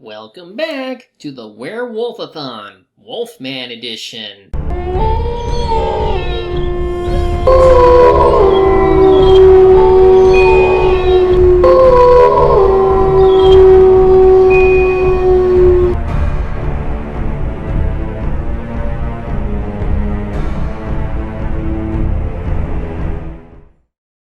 Welcome back to the Werewolf-athon, Wolfman Edition.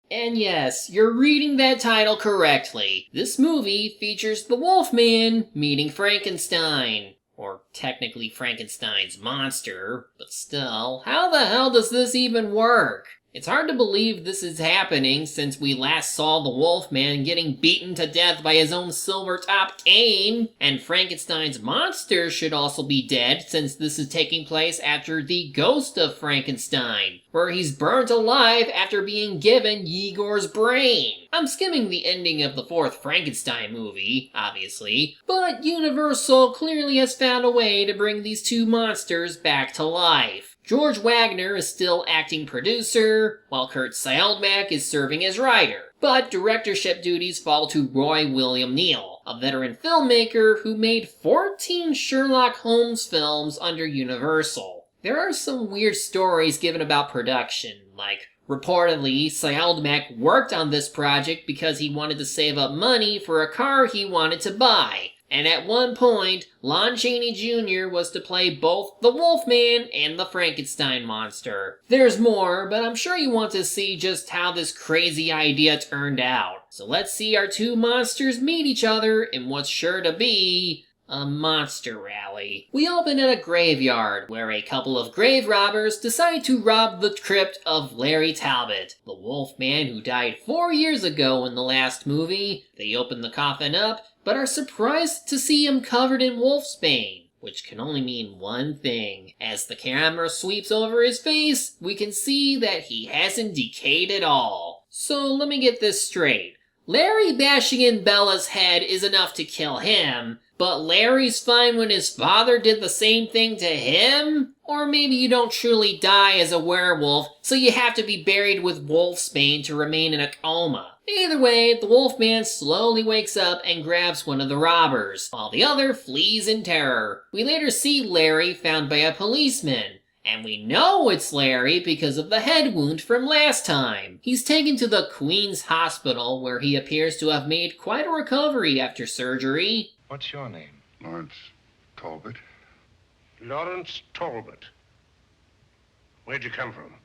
And yes, you're reading that title correctly. This movie features the Wolfman meeting Frankenstein. Or technically Frankenstein's monster, but still, how the hell does this even work? It's hard to believe this is happening since we last saw the Wolfman getting beaten to death by his own silver-topped cane. And Frankenstein's monster should also be dead since this is taking place after the Ghost of Frankenstein, where he's burnt alive after being given Yegor's brain. I'm skimming the ending of the fourth Frankenstein movie, obviously, but Universal clearly has found a way to bring these two monsters back to life. George Wagner is still acting producer, while Kurt Seidlmack is serving as writer. But directorship duties fall to Roy William Neill, a veteran filmmaker who made 14 Sherlock Holmes films under Universal. There are some weird stories given about production, like reportedly, Seidlmack worked on this project because he wanted to save up money for a car he wanted to buy. And at one point, Lon Chaney Jr. was to play both the Wolfman and the Frankenstein monster. There's more, but I'm sure you want to see just how this crazy idea turned out. So let's see our two monsters meet each other in what's sure to be a monster rally. We open at a graveyard, where a couple of grave robbers decide to rob the crypt of Larry Talbot, the Wolfman who died 4 years ago in the last movie. They open the coffin up, but are surprised to see him covered in wolfsbane, which can only mean one thing. As the camera sweeps over his face, we can see that he hasn't decayed at all. So let me get this straight. Larry bashing in Bella's head is enough to kill him, but Larry's fine when his father did the same thing to him? Or maybe you don't truly die as a werewolf, so you have to be buried with wolfsbane to remain in a coma. Either way, the Wolfman slowly wakes up and grabs one of the robbers, while the other flees in terror. We later see Larry found by a policeman, and we know it's Larry because of the head wound from last time. He's taken to the Queen's Hospital, where he appears to have made quite a recovery after surgery. What's your name? Lawrence Talbot. Lawrence Talbot. Where'd you come from?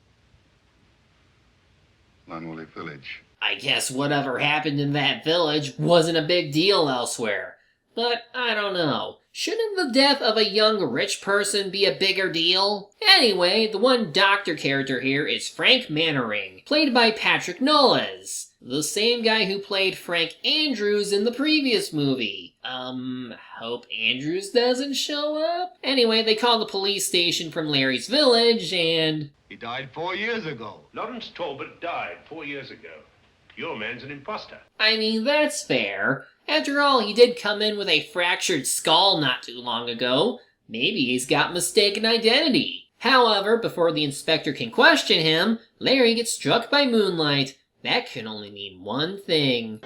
Lonwilly Village. I guess whatever happened in that village wasn't a big deal elsewhere. But I don't know. Shouldn't the death of a young rich person be a bigger deal? Anyway, the one doctor character here is Frank Mannering, played by Patrick Nowles, the same guy who played Frank Andrews in the previous movie. Hope Andrews doesn't show up? Anyway, they call the police station from Larry's village and... He died 4 years ago. Lawrence Talbot died 4 years ago. Your man's an imposter. I mean, that's fair. After all, he did come in with a fractured skull not too long ago. Maybe he's got mistaken identity. However, before the inspector can question him, Larry gets struck by moonlight. That can only mean one thing.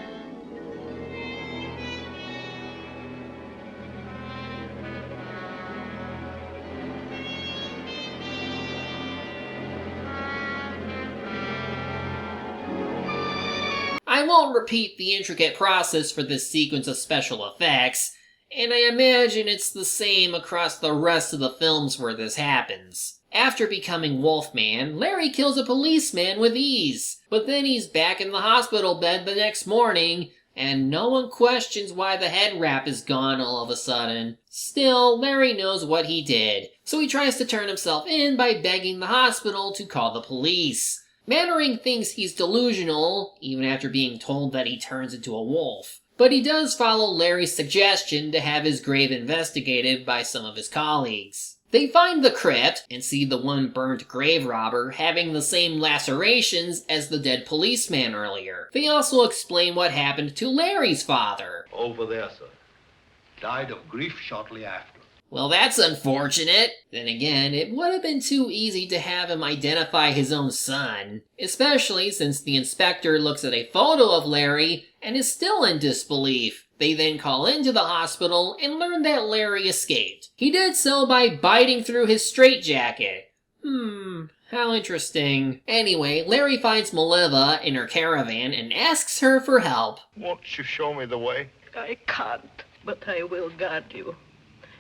I won't repeat the intricate process for this sequence of special effects, and I imagine it's the same across the rest of the films where this happens. After becoming Wolfman, Larry kills a policeman with ease, but then he's back in the hospital bed the next morning, and no one questions why the head wrap is gone all of a sudden. Still, Larry knows what he did, so he tries to turn himself in by begging the hospital to call the police. Mannering thinks he's delusional, even after being told that he turns into a wolf. But he does follow Larry's suggestion to have his grave investigated by some of his colleagues. They find the crypt and see the one burnt grave robber having the same lacerations as the dead policeman earlier. They also explain what happened to Larry's father. Over there, sir. Died of grief shortly after. Well, that's unfortunate. Then again, it would have been too easy to have him identify his own son, especially since the inspector looks at a photo of Larry and is still in disbelief. They then call into the hospital and learn that Larry escaped. He did so by biting through his straitjacket. How interesting. Anyway, Larry finds Maliva in her caravan and asks her for help. Won't you show me the way? I can't, but I will guard you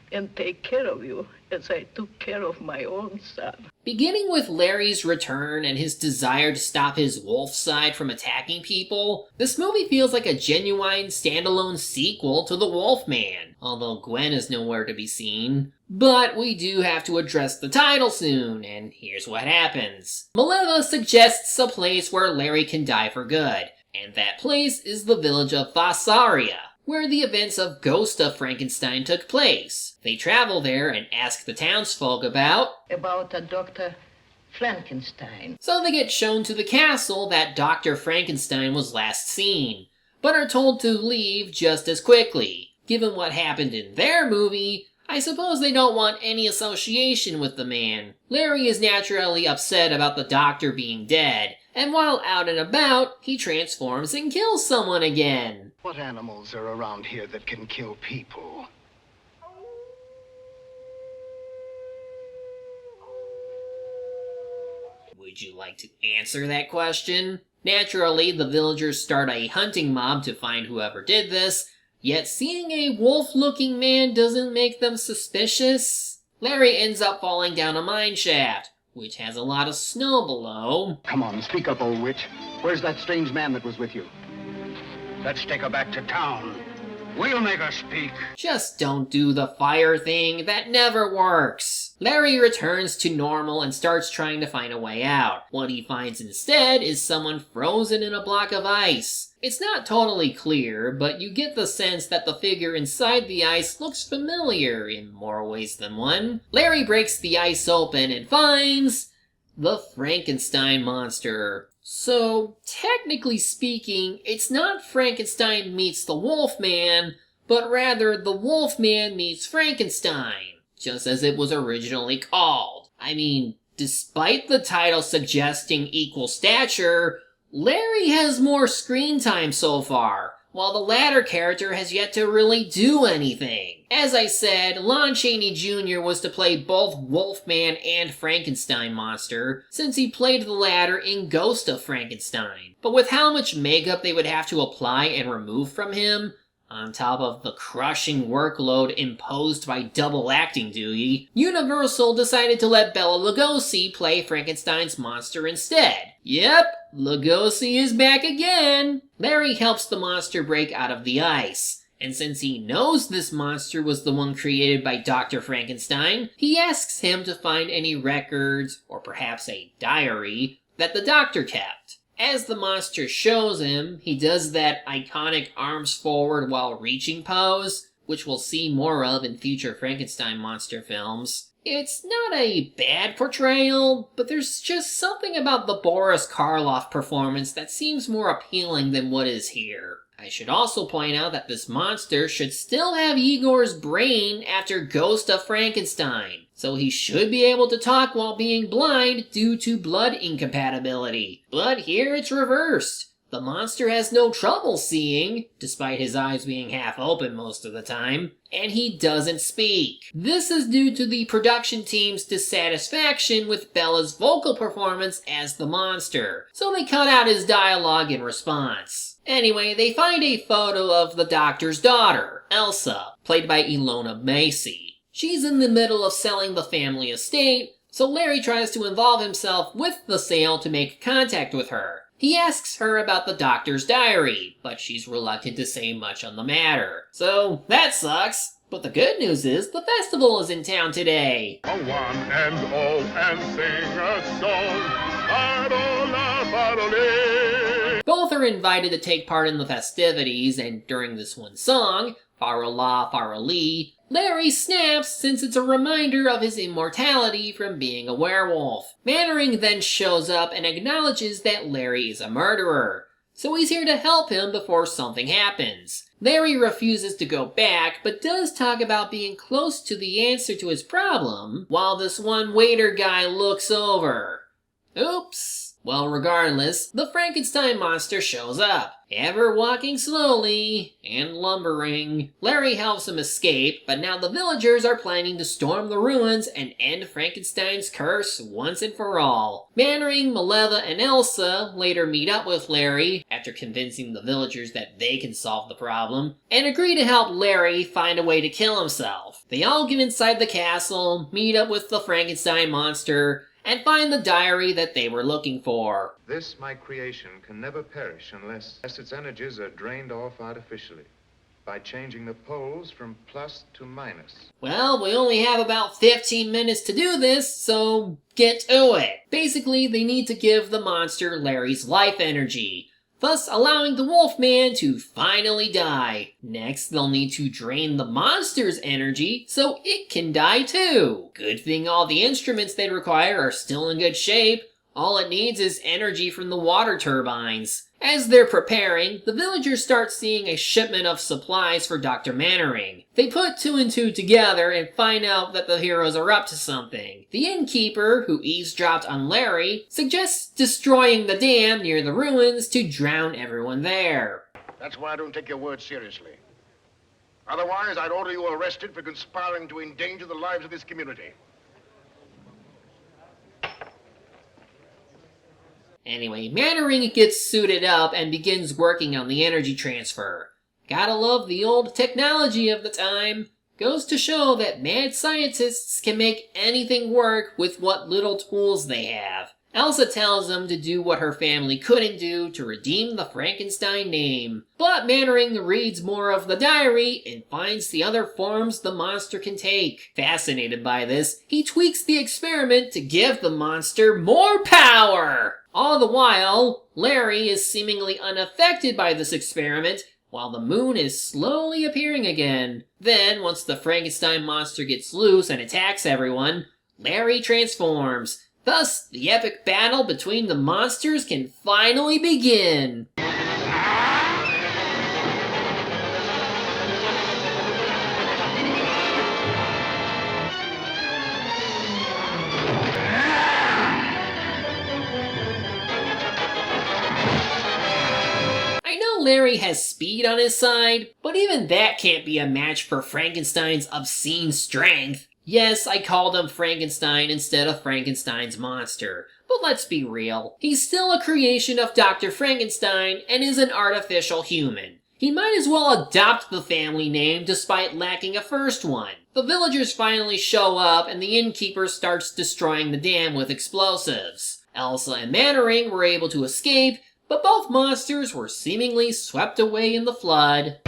and take care of you as I took care of my own son. Beginning with Larry's return and his desire to stop his wolf side from attacking people, this movie feels like a genuine standalone sequel to The Wolfman, although Gwen is nowhere to be seen. But we do have to address the title soon, and here's what happens. Maliva suggests a place where Larry can die for good, and that place is the village of Vassaria, where the events of Ghost of Frankenstein took place. They travel there and ask the townsfolk about About a Dr. Frankenstein. So they get shown to the castle that Dr. Frankenstein was last seen, but are told to leave just as quickly. Given what happened in their movie, I suppose they don't want any association with the man. Larry is naturally upset about the doctor being dead, and while out and about, he transforms and kills someone again. What animals are around here that can kill people? Would you like to answer that question? Naturally, the villagers start a hunting mob to find whoever did this, yet seeing a wolf-looking man doesn't make them suspicious. Larry ends up falling down a mine shaft, which has a lot of snow below. Come on, speak up, old witch. Where's that strange man that was with you? Let's take her back to town. We'll make her speak. Just don't do the fire thing, that never works. Larry returns to normal and starts trying to find a way out. What he finds instead is someone frozen in a block of ice. It's not totally clear, but you get the sense that the figure inside the ice looks familiar in more ways than one. Larry breaks the ice open and finds the Frankenstein monster. So, technically speaking, it's not Frankenstein meets the Wolfman, but rather the Wolfman meets Frankenstein, just as it was originally called. I mean, despite the title suggesting equal stature, Larry has more screen time so far, while the latter character has yet to really do anything. As I said, Lon Chaney Jr. was to play both Wolfman and Frankenstein monster, since he played the latter in Ghost of Frankenstein. But with how much makeup they would have to apply and remove from him, on top of the crushing workload imposed by double acting duty, Universal decided to let Bela Lugosi play Frankenstein's monster instead. Yep, Lugosi is back again! Larry helps the monster break out of the ice, and since he knows this monster was the one created by Dr. Frankenstein, he asks him to find any records, or perhaps a diary, that the doctor kept. As the monster shows him, he does that iconic arms forward while reaching pose, which we'll see more of in future Frankenstein monster films. It's not a bad portrayal, but there's just something about the Boris Karloff performance that seems more appealing than what is here. I should also point out that this monster should still have Igor's brain after Ghost of Frankenstein, so he should be able to talk while being blind due to blood incompatibility. But here it's reversed. The monster has no trouble seeing, despite his eyes being half open most of the time, and he doesn't speak. This is due to the production team's dissatisfaction with Bella's vocal performance as the monster, so they cut out his dialogue in response. Anyway, they find a photo of the doctor's daughter, Elsa, played by Ilona Macy. She's in the middle of selling the family estate, so Larry tries to involve himself with the sale to make contact with her. He asks her about the doctor's diary, but she's reluctant to say much on the matter. So, that sucks. But the good news is, the festival is in town today. A one and all and sing a song. Farola, farole. Both are invited to take part in the festivities, and during this one song, Farola, farole, Larry snaps since it's a reminder of his immortality from being a werewolf. Mannering then shows up and acknowledges that Larry is a murderer, so he's here to help him before something happens. Larry refuses to go back, but does talk about being close to the answer to his problem, while this one waiter guy looks over. Oops. Well, regardless, the Frankenstein monster shows up, ever walking slowly and lumbering. Larry helps him escape, but now the villagers are planning to storm the ruins and end Frankenstein's curse once and for all. Mannering, Maleva, and Elsa later meet up with Larry after convincing the villagers that they can solve the problem, and agree to help Larry find a way to kill himself. They all get inside the castle, meet up with the Frankenstein monster, and find the diary that they were looking for. This, my creation, can never perish unless its energies are drained off artificially by changing the poles from plus to minus. Well, we only have about 15 minutes to do this, so get to it. Basically, they need to give the monster Larry's life energy, thus allowing the Wolfman to finally die. Next, they'll need to drain the monster's energy so it can die too. Good thing all the instruments they require are still in good shape. All it needs is energy from the water turbines. As they're preparing, the villagers start seeing a shipment of supplies for Dr. Mannering. They put 2 and 2 together and find out that the heroes are up to something. The innkeeper, who eavesdropped on Larry, suggests destroying the dam near the ruins to drown everyone there. That's why I don't take your words seriously. Otherwise, I'd order you arrested for conspiring to endanger the lives of this community. Anyway, Mannering gets suited up and begins working on the energy transfer. Gotta love the old technology of the time. Goes to show that mad scientists can make anything work with what little tools they have. Elsa tells them to do what her family couldn't do to redeem the Frankenstein name. But Mannering reads more of the diary and finds the other forms the monster can take. Fascinated by this, he tweaks the experiment to give the monster more power! All the while, Larry is seemingly unaffected by this experiment, while the moon is slowly appearing again. Then, once the Frankenstein monster gets loose and attacks everyone, Larry transforms. Thus, the epic battle between the monsters can finally begin. Larry has speed on his side, but even that can't be a match for Frankenstein's obscene strength. Yes, I called him Frankenstein instead of Frankenstein's monster, but let's be real. He's still a creation of Dr. Frankenstein and is an artificial human. He might as well adopt the family name despite lacking a first one. The villagers finally show up and the innkeeper starts destroying the dam with explosives. Elsa and Mannering were able to escape, but both monsters were seemingly swept away in the flood.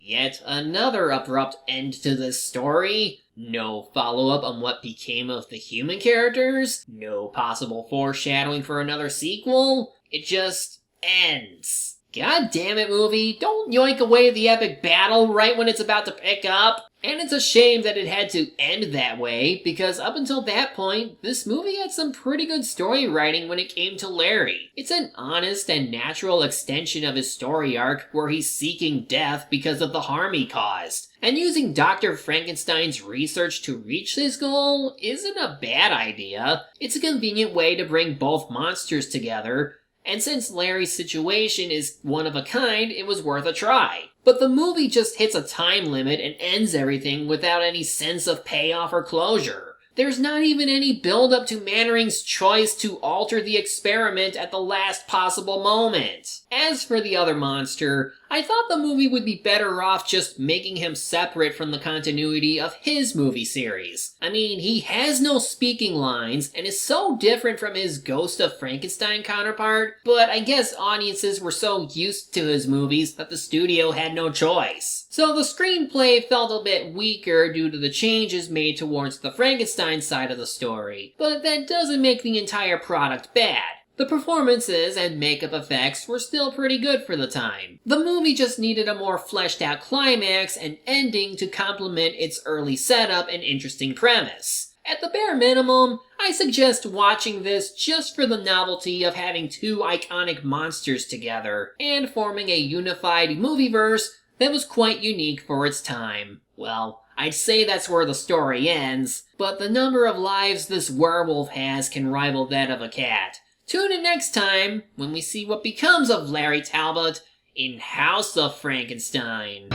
Yet another abrupt end to this story. No follow-up on what became of the human characters. No possible foreshadowing for another sequel. It just ends. God damn it, movie. Don't yoink away the epic battle right when it's about to pick up. And it's a shame that it had to end that way, because up until that point, this movie had some pretty good story writing when it came to Larry. It's an honest and natural extension of his story arc where he's seeking death because of the harm he caused. And using Dr. Frankenstein's research to reach his goal isn't a bad idea. It's a convenient way to bring both monsters together. And since Larry's situation is one of a kind, it was worth a try. But the movie just hits a time limit and ends everything without any sense of payoff or closure. There's not even any build-up to Mannering's choice to alter the experiment at the last possible moment. As for the other monster, I thought the movie would be better off just making him separate from the continuity of his movie series. I mean, he has no speaking lines and is so different from his Ghost of Frankenstein counterpart, but I guess audiences were so used to his movies that the studio had no choice. So the screenplay felt a bit weaker due to the changes made towards the Frankenstein side of the story, but that doesn't make the entire product bad. The performances and makeup effects were still pretty good for the time. The movie just needed a more fleshed out climax and ending to complement its early setup and interesting premise. At the bare minimum, I suggest watching this just for the novelty of having two iconic monsters together and forming a unified movieverse that was quite unique for its time. Well, I'd say that's where the story ends, but the number of lives this werewolf has can rival that of a cat. Tune in next time when we see what becomes of Larry Talbot in House of Frankenstein.